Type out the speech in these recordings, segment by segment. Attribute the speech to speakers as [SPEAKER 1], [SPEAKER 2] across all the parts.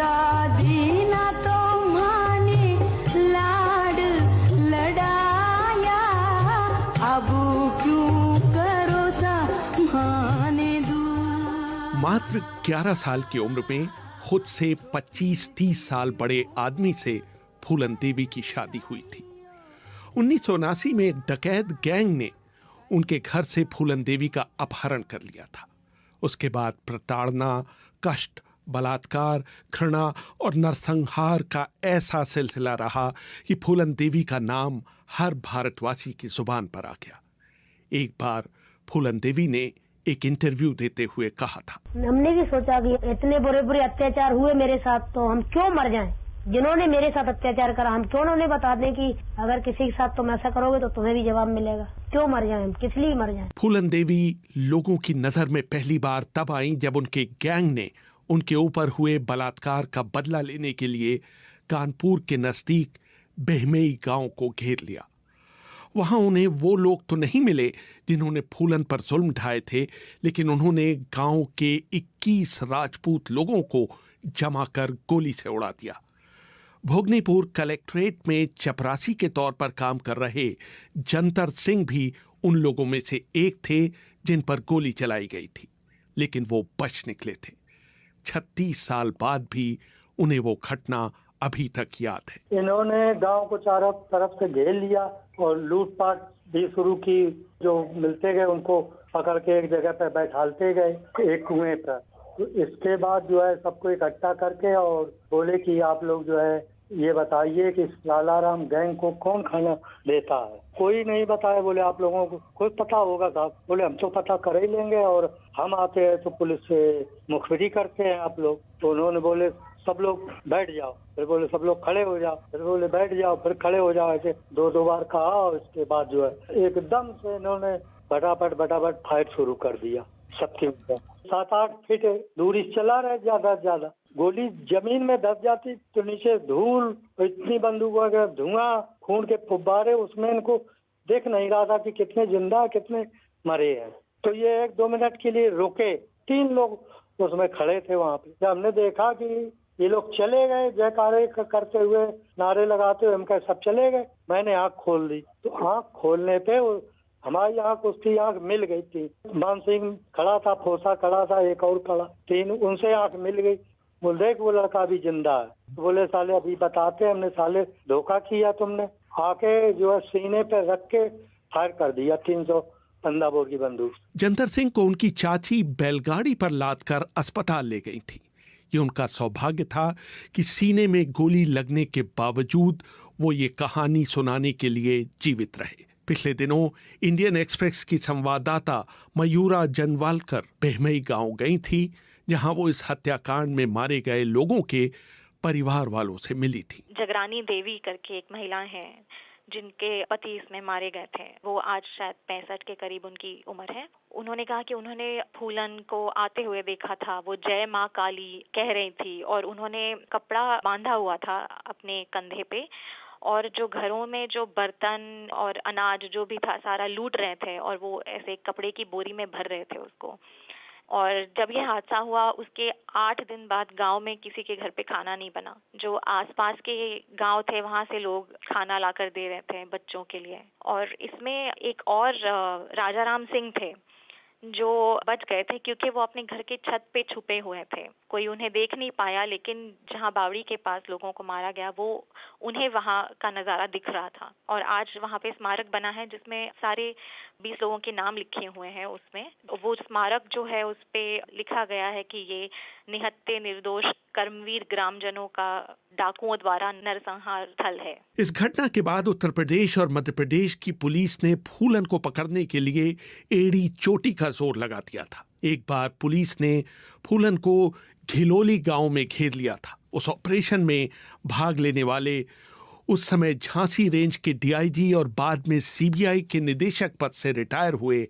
[SPEAKER 1] दादी ना तो माने लाड लड़ाया, अब क्यों करो सा माने दूर।
[SPEAKER 2] मात्र 11 साल की उम्र में खुद से 25-30 साल बड़े आदमी से फूलन देवी की शादी हुई थी। 1979 में एक डकैत गैंग ने उनके घर से फूलन देवी का अपहरण कर लिया था। उसके बाद प्रताड़ना, कष्ट, बलात्कार, घृणा और नरसंहार का ऐसा सिलसिला रहा कि फूलन देवी का नाम हर भारतवासी की जुबान पर आ गया। एक बार फूलन देवी ने एक इंटरव्यू देते हुए कहा था,
[SPEAKER 3] हमने भी सोचा कि इतने बुरे बुरे अत्याचार हुए मेरे साथ, तो हम क्यों मर जाएं? जिन्होंने मेरे साथ अत्याचार करा, हम क्यों उन्हें बता दें कि अगर किसी के साथ तुम ऐसा करोगे तो तुम्हें भी जवाब मिलेगा? क्यों मर जाएं? हम किस लिए मर जाएं?
[SPEAKER 2] फूलन देवी लोगों की नजर में पहली बार तब आई जब उनके गैंग ने उनके ऊपर हुए बलात्कार का बदला लेने के लिए कानपुर के नजदीक बेहमेई गांव को घेर लिया। वहां उन्हें वो लोग तो नहीं मिले जिन्होंने फूलन पर जुल्म ढाए थे, लेकिन उन्होंने गांव के 21 राजपूत लोगों को जमा कर गोली से उड़ा दिया। भोगनीपुर कलेक्ट्रेट में चपरासी के तौर पर काम कर रहे जंतर सिंह भी उन लोगों में से एक थे जिन पर गोली चलाई गई थी, लेकिन वो बच निकले थे। 36 साल बाद भी उन्हें वो घटना अभी तक याद है।
[SPEAKER 4] इन्होंने गांव को चारों तरफ से घेर लिया और लूटपाट भी शुरू की। जो मिलते गए उनको पकड़ के एक जगह पर बैठालते गए, एक कुएं पर। तो इसके बाद जो है सबको इकट्ठा करके और बोले कि आप लोग जो है ये बताइए कि लालाराम गैंग को कौन खाना देता है। कोई नहीं बताया। बोले आप लोगों को कुछ पता होगा साहब? बोले हम तो पता कर ही लेंगे, और हम आते हैं तो पुलिस से मुखबिरी करते हैं आप लोग। तो उन्होंने बोले सब लोग बैठ जाओ, फिर बोले सब लोग खड़े हो जाओ, फिर बोले बैठ जाओ, फिर खड़े हो जाओ। ऐसे 2 बार कहा और इसके बाद जो है एकदम से इन्होंने फटाफट फाइट शुरू कर दिया सबके ऊपर। 7-8 फीट दूरी चला रहे, ज्यादा से ज्यादा गोली जमीन में धस जाती तो नीचे धूल, इतनी बंदूकों का धुआं, खून के फुब्बारे, उसमें इनको देख नहीं रहा था कि कितने जिंदा कितने मरे हैं। तो ये 1-2 मिनट के लिए रुके। 3 लोग उसमें खड़े थे वहां पे। जब हमने देखा कि ये लोग चले गए जयकारे करते हुए, नारे लगाते हुए, हम कहे सब चले गए, मैंने आंख खोल दी। तो आंख खोलने पे हमारी आंख उसकी आंख मिल गई थी। मान सिंह खड़ा था, फोसा खड़ा था, एक और खड़ा, 3 उनसे आंख मिल गई। बोले देख वो लड़का भी जिंदा है। तो बोले साले अभी बताते, हमने साले धोखा किया तुमने। आके जो है सीने पे रख के फायर कर दिया 315 बोर की बंदूक।
[SPEAKER 2] जंतर सिंह को उनकी चाची बैलगाड़ी पर लादकर अस्पताल ले गई थी। ये उनका सौभाग्य था कि सीने में गोली लगने के बावजूद वो ये कहानी सुनाने के लिए जीवित रहे। पिछले दिनों इंडियन एक्सप्रेस की संवाददाता मयूरा जनवालकर बेहमई गांव गई थी, जहां वो इस हत्याकांड में मारे गए लोगों के परिवार वालों से मिली थी।
[SPEAKER 5] जगरानी देवी करके एक महिला है जिनके पति इसमें मारे गए थे। वो आज शायद 65 के करीब उनकी उम्र है। उन्होंने कहा कि उन्होंने फूलन को आते हुए देखा था। वो जय माँ काली कह रही थी और उन्होंने कपड़ा बांधा हुआ था अपने कंधे पे, और जो घरों में जो बर्तन और अनाज जो भी था सारा लूट रहे थे, और वो ऐसे कपड़े की बोरी में भर रहे थे उसको। और जब ये हादसा हुआ उसके 8 दिन बाद गांव में किसी के घर पे खाना नहीं बना। जो आसपास के गांव थे वहां से लोग खाना लाकर दे रहे थे बच्चों के लिए। और इसमें एक और राजाराम सिंह थे जो बच गए थे क्योंकि वो अपने घर के छत पे छुपे हुए थे। कोई उन्हें देख नहीं पाया, लेकिन जहां बावड़ी के पास लोगों को मारा गया वो उन्हें वहां का नज़ारा दिख रहा था। और आज वहां पे स्मारक बना है जिसमें सारे 20 लोगों के नाम लिखे हुए हैं। उसमें वो स्मारक जो है उस पे लिखा गया है कि ये निहत्थे निर्दोष कर्मवीर ग्रामजनों का डाकुओं द्वारा नरसंहार स्थल है।
[SPEAKER 2] इस घटना के बाद उत्तर प्रदेश और मध्य प्रदेश की पुलिस ने फूलन को पकड़ने के लिए एड़ी चोटी का जोर लगा दिया था। एक बार पुलिस ने फूलन को घिलोली गांव में घेर लिया था। उस ऑपरेशन में भाग लेने वाले उस समय झांसी रेंज के डीआईजी और बाद में सीबीआई के निदेशक पद से रिटायर हुए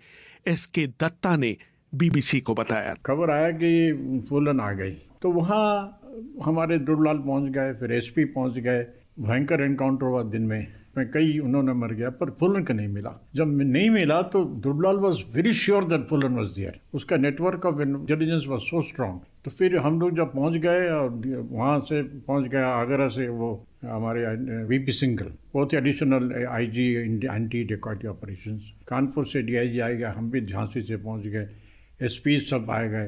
[SPEAKER 2] एसके दत्ता ने बीबीसी को बताया।
[SPEAKER 6] खबर आया कि फूलन आ गई, तो वहाँ हमारे दुर्लाल पहुँच गए, फिर एसपी पहुँच गए, भयंकर एनकाउंटर हुआ दिन में कई उन्होंने मर गया, पर फुलन का नहीं मिला। जब नहीं मिला तो Dhruvlal was very sure that Phoolan was there. उसका network of intelligence was so strong. तो फिर हम लोग जब पहुंच गए और वहाँ से पहुंच गया आगरा से वो हमारे वीपी सिंघल, वो थे additional IG anti dacoity operations. Kanpur से डीआईजी आ गया, हम भी झांसी से पहुंच गए, एसपी सब आ गए।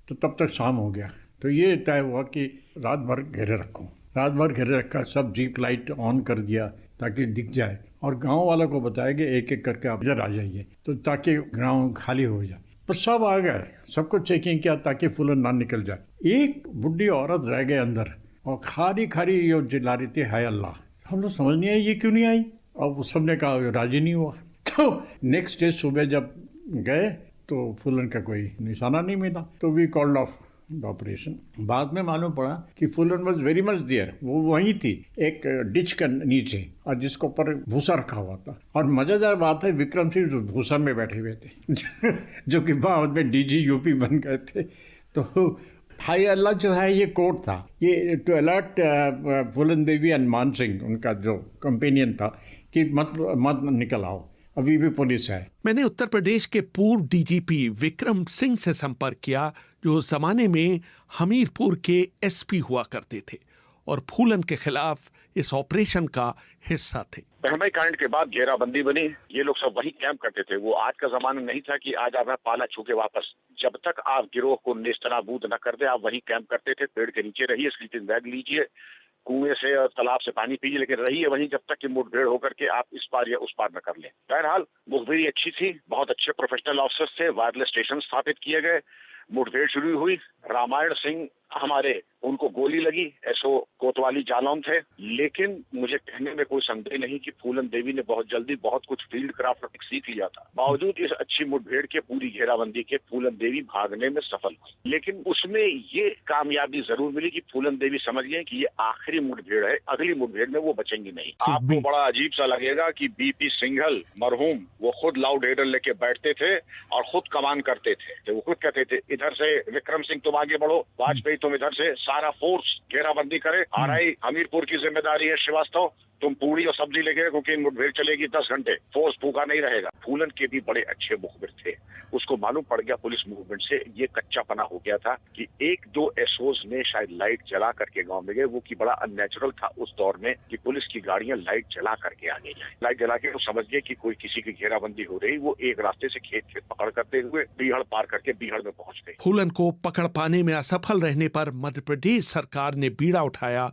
[SPEAKER 6] तो तब तक शाम हो गया। तो ये तय हुआ कि रात भर घेरे रखो। रात भर घेरे रखा, सब जीप लाइट ऑन कर दिया ताकि दिख जाए, और गांव वालों को बताया कि एक एक करके आप इधर आ जाइए, तो ताकि गांव खाली हो जाए। पर सब आ गए, सबको चेकिंग किया ताकि फुलन ना निकल जाए। एक बुढ़ी औरत रह गए अंदर और खारी खारी ये चिल्ला रही थी, हाय अल्लाह। हम लोग समझ नहीं आई ये क्यों नहीं आई, और सबने कहा राजी नहीं हुआ। तो नेक्स्ट डे सुबह जब गए तो फुलन का कोई निशाना नहीं मिला, तो वी कॉल्ड ऑफ ऑपरेशन। बाद में मालूम पड़ा कि Phoolan was very much there, वो वहीं थी एक डिच के नीचे, और जिसके ऊपर भूसा रखा हुआ था। और मजेदार बात है, विक्रम सिंह जो भूसा में बैठे हुए थे जो कि बाद में डीजी यूपी बन गए थे। तो हाय अल्लाह जो है ये कोड था, ये to alert Phoolan Devi and Man Singh, उनका जो कंपेनियन था, कि मत निकल आओ, अभी भी पुलिस है।
[SPEAKER 2] मैंने उत्तर प्रदेश के पूर्व डीजीपी विक्रम सिंह से संपर्क किया, जो उस जमाने में हमीरपुर के एसपी हुआ करते थे और फूलन के खिलाफ इस ऑपरेशन का हिस्सा थे।
[SPEAKER 7] बहमई कांड के बाद घेराबंदी बनी, ये लोग सब वही कैंप करते थे। वो आज का जमाना नहीं था कि आज आप पाला छू के वापस। जब तक आप गिरोह को नेस्तनाबूद न कर दे, आप वही कैंप करते थे। पेड़ के नीचे रहिए, स्लीपिंग बैग लीजिए, कुएं से और तालाब से पानी पीजिए, लेकिन रहिए वहीं जब तक कि मुठभेड़ होकर के आप इस पार या उस पार न कर लें। बहरहाल मुखबिरी अच्छी थी, बहुत अच्छे प्रोफेशनल ऑफिसर्स थे, वायरलेस स्टेशन स्थापित किए गए, मुठभेड़ शुरू हुई। रामायण सिंह हमारे, उनको गोली लगी, एसओ कोतवाली जालौन थे। लेकिन मुझे कहने में कोई संदेह नहीं कि फूलन देवी ने बहुत जल्दी बहुत कुछ फील्ड क्राफ्ट सीख लिया था। बावजूद इस अच्छी मुठभेड़ के, पूरी घेराबंदी के, फूलन देवी भागने में सफल हुई। लेकिन उसमें ये कामयाबी जरूर मिली कि फूलन देवी समझ गए कि ये आखिरी मुठभेड़ है, अगली मुठभेड़ में वो बचेंगी नहीं। आपको बड़ा अजीब सा लगेगा कि बीपी सिंघल मरहूम, वो खुद लाउड हेडर लेके बैठते थे और खुद कमान करते थे। तो वो खुद कहते थे, इधर से विक्रम सिंह तुम आगे बढ़ो, वाजपेयी तुम इधर से, सारा फोर्स घेराबंदी करे। आरआई हमीरपुर की जिम्मेदारी है श्रीवास्तव, तुम पूरी और सब्जी लेके, क्योंकि मुठभेड़ चलेगी 10 घंटे, फोर्स भूखा नहीं रहेगा। फूलन के भी बड़े अच्छे मुखबिर थे। उसको मालूम पड़ गया पुलिस मूवमेंट से, ये कच्चा पना हो गया था कि एक दो एसओज ने शायद लाइट जला करके गांव में गए, वो की बड़ा अननेचुरल था उस दौर में कि पुलिस की गाड़ियां लाइट जला करके आगे जाए। लाइट जला के वो समझ गए कि कोई किसी की घेराबंदी हो रही। वो एक रास्ते से खेत पकड़ करते हुए बीहड़ पार करके बीहड़ में पहुंच गए।
[SPEAKER 2] फूलन को पकड़ पाने में असफल रहने पर मध्य प्रदेश सरकार ने बीड़ा उठाया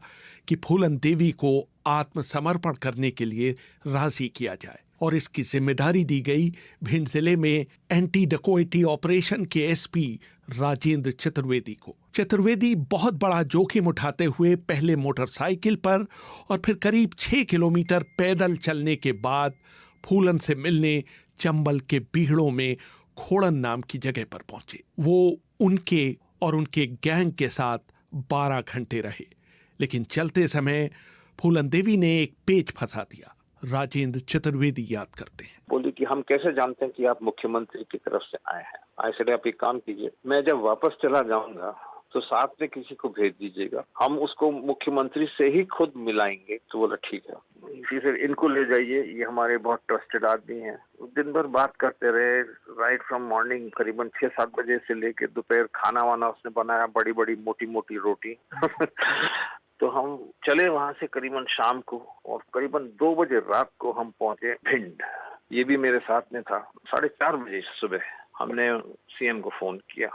[SPEAKER 2] कि फूलन देवी को आत्मसमर्पण करने के लिए राजी किया जाए, और इसकी जिम्मेदारी दी गई भिंड जिले में एंटी डकैती ऑपरेशन के एसपी राजेंद्र चतुर्वेदी को। चतुर्वेदी बहुत बड़ा जोखिम उठाते हुए पहले मोटरसाइकिल पर और फिर करीब 6 किलोमीटर पैदल चलने के बाद फूलन से मिलने चंबल के बीहड़ों में खोड़न नाम की जगह पर पहुंचे। वो उनके और उनके गैंग के साथ 12 घंटे रहे, लेकिन चलते समय फूलन देवी ने एक पेच फंसा दिया। राजेंद्र चतुर्वेदी याद करते हैं।
[SPEAKER 8] बोली कि हम कैसे जानते हैं कि आप मुख्यमंत्री की तरफ से आए हैं। ऐसे आप एक काम कीजिए, मैं जब वापस चला जाऊंगा तो साथ में किसी को भेज दीजिएगा, हम उसको मुख्यमंत्री से ही खुद मिलाएंगे। तो बोला ठीक है जी सर, इनको ले जाइए, ये हमारे बहुत ट्रस्टेड आदमी हैं। दिन भर बात करते रहे, राइट फ्रॉम मॉर्निंग करीबन 6-7 बजे से लेके दोपहर खाना वाना उसने बनाया, बड़ी बड़ी मोटी मोटी रोटी तो हम चले वहां से करीबन शाम को, और करीबन 2 बजे रात को हम पहुंचे भिंड। ये भी मेरे साथ में था। 4:30 बजे सुबह हमने सीएम को फोन किया,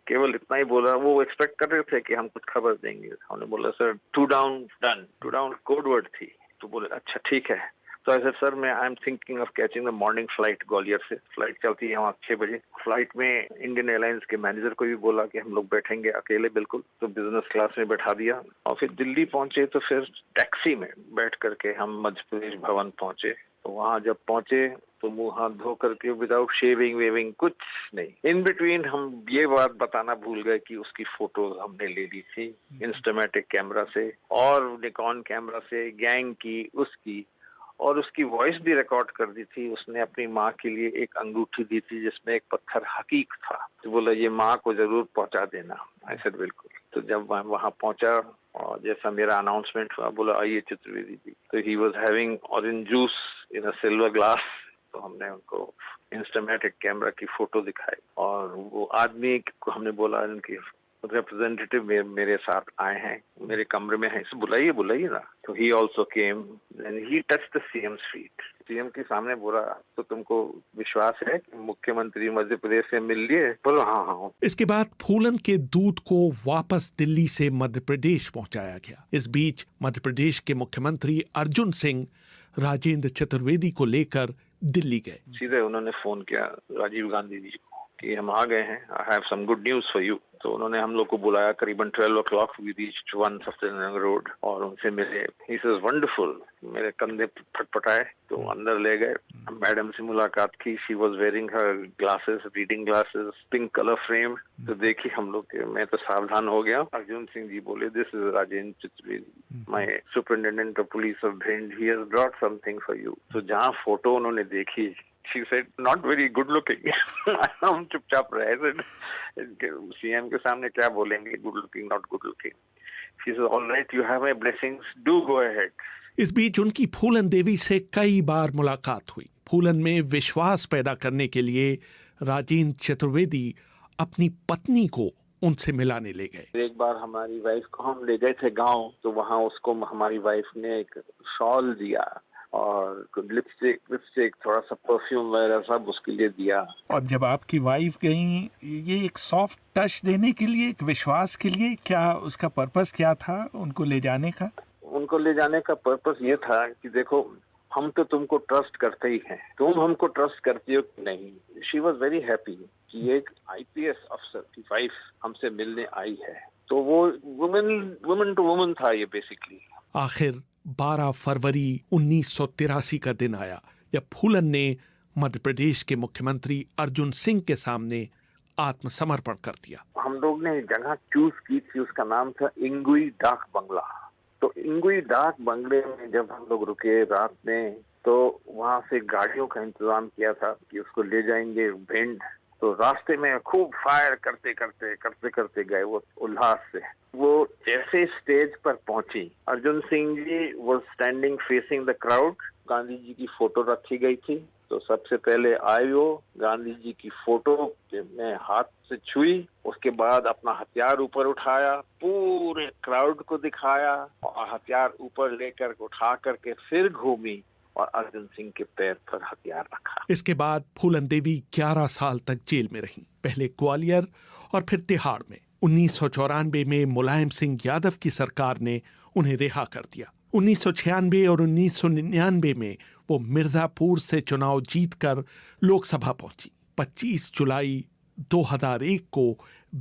[SPEAKER 8] केवल इतना ही बोला। वो एक्सपेक्ट कर रहे थे कि हम कुछ खबर देंगे। हमने बोला sir 2 down done. 2 down code word थी। तो बोले अच्छा ठीक है। तो ऐसे सर मैं I am thinking of catching the morning flight Gwalior से। फ्लाइट चलती है वहाँ 6 बजे। फ्लाइट में इंडियन एयरलाइंस के मैनेजर को भी बोला कि हम लोग बैठेंगे अकेले बिल्कुल, तो बिजनेस क्लास में बैठा दिया। और फिर दिल्ली पहुंचे तो फिर टैक्सी में बैठ करके हम मध्य प्रदेश भवन पहुंचे। तो वहाँ जब पहुंचे तो मुंह हाथ धो करके विदाउट शेविंग वेविंग कुछ नहीं। इन बिटवीन हम ये बात बताना भूल गए कि उसकी फोटोज हमने ले ली थी इंस्टामैटिक कैमरा से और निकॉन कैमरा से, गैंग की, उसकी, और उसकी वॉइस भी रिकॉर्ड कर दी थी। उसने अपनी माँ के लिए एक अंगूठी दी थी जिसमें एक पत्थर हकीक था। तो बोला ये माँ को जरूर पहुंचा देना। ऐसे बिल्कुल। तो जब मैं वहाँ पहुंचा और जैसा मेरा अनाउंसमेंट हुआ, बोला आइए चतुर्वेदी जी, तो he was having orange juice in a silver glass. तो हमने उनको इंस्टामेटिक कैमरा की फोटो दिखाई और वो आदमी को हमने बोला उनकी रिप्रेजेंटेटिव मेरे साथ आए हैं, मेरे कमरे में हैं, इसे बुलाइए ना। तो ही also came and he touched the CM's feet. CM के सामने बोला, तो तुमको विश्वास है कि मुख्यमंत्री मध्य प्रदेश से मिल लिए? बोलो हाँ।
[SPEAKER 2] इसके बाद फूलन के दूध को वापस दिल्ली से मध्य प्रदेश पहुंचाया गया। इस बीच मध्य प्रदेश के मुख्यमंत्री अर्जुन सिंह राजेंद्र चतुर्वेदी को लेकर दिल्ली गए।
[SPEAKER 8] सीधे उन्होंने फोन किया राजीव गांधी जी को कि हम आ गए हैं, I have some good news for you. तो उन्होंने हम लोग को बुलाया, करीबन 12 o'clock वी रीच्ड 1 सत्येंद्रनगर रोड और उनसे मिले। ही सेज वंडरफुल, मेरे कंधे फटफटाए तो अंदर ले गए। मैडम से मुलाकात की, she was wearing her glasses, reading glasses, pink colour frame. तो देखी हम लोग के, मैं तो सावधान हो गया। अर्जुन सिंह जी बोले, this is Rajendra Chaturvedi, my superintendent of police of Bhind, he has brought something for you. तो जहाँ फोटो उन्होंने देखी, she said not very good looking। हम चुपचाप रहे, सीएम के सामने क्या बोलेंगे, good looking not good looking. she said all right, you have my blessings, do go ahead।
[SPEAKER 2] इस बीच उनकी फूलन देवी से कई बार मुलाकात हुई। फूलन में विश्वास पैदा करने के लिए राजेंद्र चतुर्वेदी अपनी पत्नी को उनसे मिलाने ले गए।
[SPEAKER 8] एक बार हमारी वाइफ को हम ले गए थे गांव, तो वहाँ उसको हमारी वाइफ ने एक शॉल दिया और लिपस्टिक थोड़ा सा परफ्यूम वगैरह सब उसके लिए दिया।
[SPEAKER 9] और जब आपकी वाइफ गई, ये एक सॉफ्ट टच देने के लिए, एक विश्वास के लिए, क्या उसका पर्पस क्या था उनको ले जाने का?
[SPEAKER 8] उनको ले जाने का पर्पस ये था कि देखो, हम तो तुमको ट्रस्ट करते ही हैं, तुम हमको ट्रस्ट करती हो कि नहीं। शी वॉज वेरी हैप्पी कि एक आईपीएस अफसर की वाइफ हमसे मिलने आई है। तो वो वुमेन टू वुमेन था ये बेसिकली।
[SPEAKER 2] आखिर 12 फरवरी 1983 का दिन आया जब फूलन ने मध्य प्रदेश के मुख्यमंत्री अर्जुन सिंह के सामने आत्मसमर्पण कर दिया।
[SPEAKER 8] हम लोग ने जगह चूज की थी, उसका नाम था इंगुई डाक बंगला। तो इंगुई डाक बंगले में जब हम लोग रुके रात में, तो वहाँ से गाड़ियों का इंतजाम किया था कि उसको ले जाएंगे भिंड। तो रास्ते में खूब फायर करते करते गए वो उल्लास से। वो जैसे स्टेज पर पहुंची, अर्जुन सिंह जी वो standing facing the crowd, Gandhi ji की फोटो रखी गई थी। तो सबसे पहले आई वो गांधी जी की फोटो में हाथ से छुई, उसके बाद अपना हथियार ऊपर उठाया, पूरे क्राउड को दिखाया और हथियार ऊपर लेकर उठा करके फिर घूमी और अर्जुन सिंह के पैर पर हथियार रखा।
[SPEAKER 2] इसके बाद फूलन देवी 11 साल तक जेल में रहीं, पहले ग्वालियर और फिर तिहाड़ में। 1994 में मुलायम सिंह यादव की सरकार ने उन्हें रिहा कर दिया। 1996 और 1999 में वो मिर्जापुर से चुनाव जीतकर लोकसभा पहुंची। 25 जुलाई 2001 को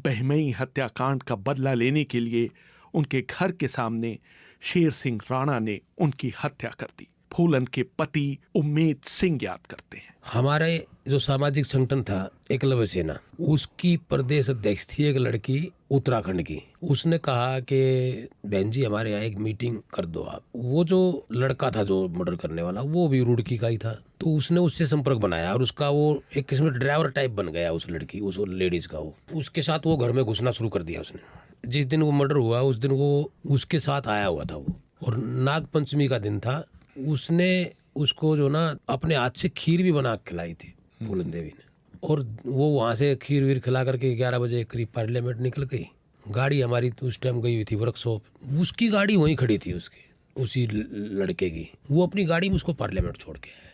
[SPEAKER 2] बहमई हत्याकांड का बदला लेने के लिए उनके घर के सामने शेर सिंह राणा ने उनकी हत्या कर दी। फूलन के पति उम्मेद सिंह याद करते हैं,
[SPEAKER 10] हमारे जो सामाजिक संगठन था एकलव्य सेना, उसकी प्रदेश अध्यक्ष थी एक लड़की उत्तराखंड की। उसने कहा कि बहन जी हमारे यहाँ एक मीटिंग कर दो आप। वो जो लड़का था जो मर्डर करने वाला, वो भी रुड़की का ही था। तो उसने उससे संपर्क बनाया और उसका वो एक किस्म ड्राइवर टाइप बन गया उस लड़की, उस लेडीज का। वो उसके साथ वो घर में घुसना शुरू कर दिया उसने। जिस दिन वो मर्डर हुआ उस दिन वो उसके साथ आया हुआ था वो, और नाग पंचमी का दिन था। उसने उसको जो ना अपने हाथ से खीर भी बना के खिलाई थी फूलन देवी ने। और वो वहाँ से खीर वीर खिला करके 11 बजे करीब पार्लियामेंट निकल गई। गाड़ी हमारी तो उस टाइम गई हुई थी वर्कशॉप, उसकी गाड़ी वहीं खड़ी थी उसकी, उसी लड़के की। वो अपनी गाड़ी में उसको पार्लियामेंट छोड़ के आया।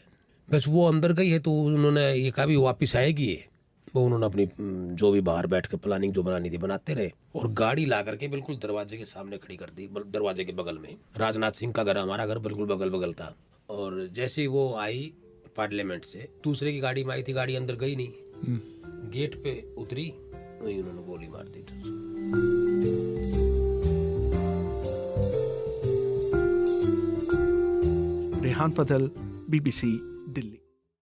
[SPEAKER 10] बस वो अंदर गई है तो उन्होंने ये कहा भी वापस आएगी है। वो उन्होंने अपनी जो भी बाहर बैठ के प्लानिंग जो बनानी थी बनाते रहे, और गाड़ी ला करके बिल्कुल दरवाजे के सामने खड़ी कर दी। दरवाजे के बगल में राजनाथ सिंह का घर, हमारा घर बिल्कुल बगल था। और जैसे ही वो आई पार्लियामेंट से, दूसरे की गाड़ी में आई थी, गाड़ी अंदर गई नहीं, गेट पे उतरी, वहीं उन्होंने गोली मार दी थी।
[SPEAKER 2] रेहान फजल, BBC, दिल्ली।